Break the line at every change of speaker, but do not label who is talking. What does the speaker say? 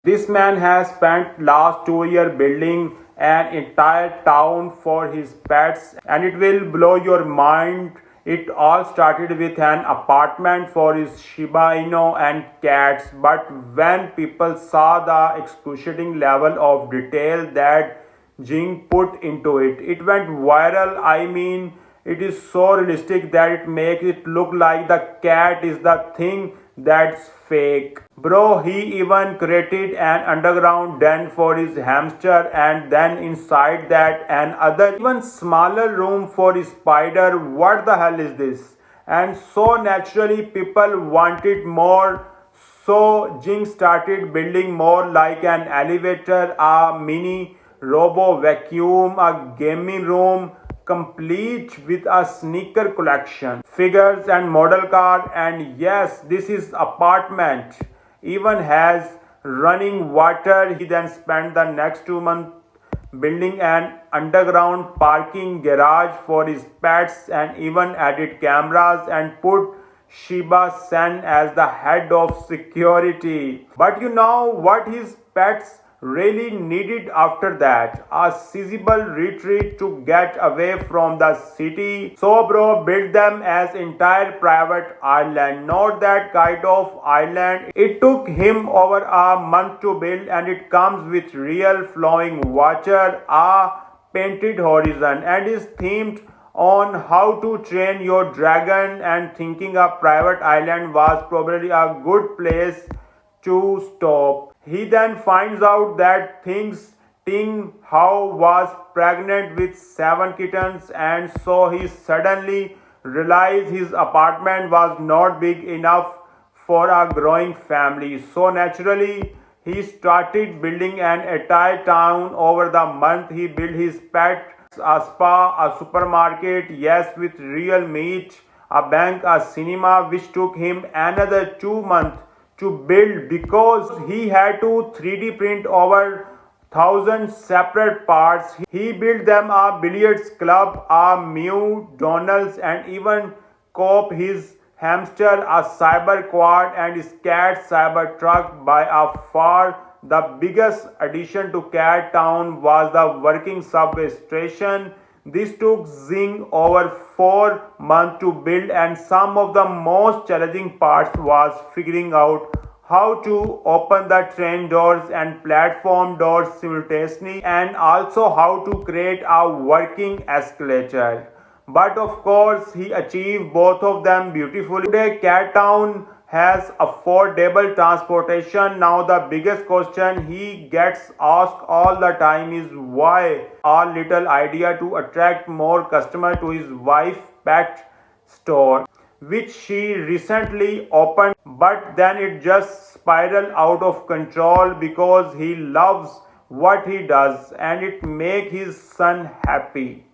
This man has spent last 2 years building an entire town for his pets, and it will blow your mind. It all started with an apartment for his Shiba Inu and cats, but when people saw the excruciating level of detail that Jing put into it, it went viral. I mean, it is so realistic that it makes it look like the cat is the thing that's fake. Bro, he even created an underground den for his hamster, and then inside that another even smaller room for his spider. What the hell is this? And so naturally people wanted more. So Jing started building more, like an elevator, a mini robo vacuum, a gaming room complete with a sneaker collection, figures and model car. And yes, this is apartment even has running water. He then spent the next 2 months building an underground parking garage for his pets, and even added cameras and put Shiba Sen as the head of security. But you know what his pets really needed after that? A sizable retreat to get away from the city. So bro built them as entire private island, not that kind of island. It took him over a month to build, and it comes with real flowing water, a painted horizon, and is themed on how to train your dragon. And thinking a private island was probably a good place to stop. He then finds out that things Ting Hao was pregnant with 7 kittens, and so he suddenly realized his apartment was not big enough for a growing family. So naturally, he started building an entire town. Over the month, he built his pet, a spa, a supermarket, yes, with real meat, a bank, a cinema, which took him another 2 months to build because he had to 3D print over 1,000 separate parts. He built them a billiards club, a Mew Donald's, and even Cope his hamster, a cyber quad, and his cat cyber truck. By a far the biggest addition to Cat Town was the working subway station. This took Zing over 4 months to build, and some of the most challenging parts was figuring out how to open the train doors and platform doors simultaneously, and also how to create a working escalator. But of course, he achieved both of them beautifully. Today, Cat Town has affordable transportation. Now, the biggest question he gets asked all the time is why our little idea to attract more customers to his wife pet store, which she recently opened, but then it just spiraled out of control because he loves what he does and it makes his son happy.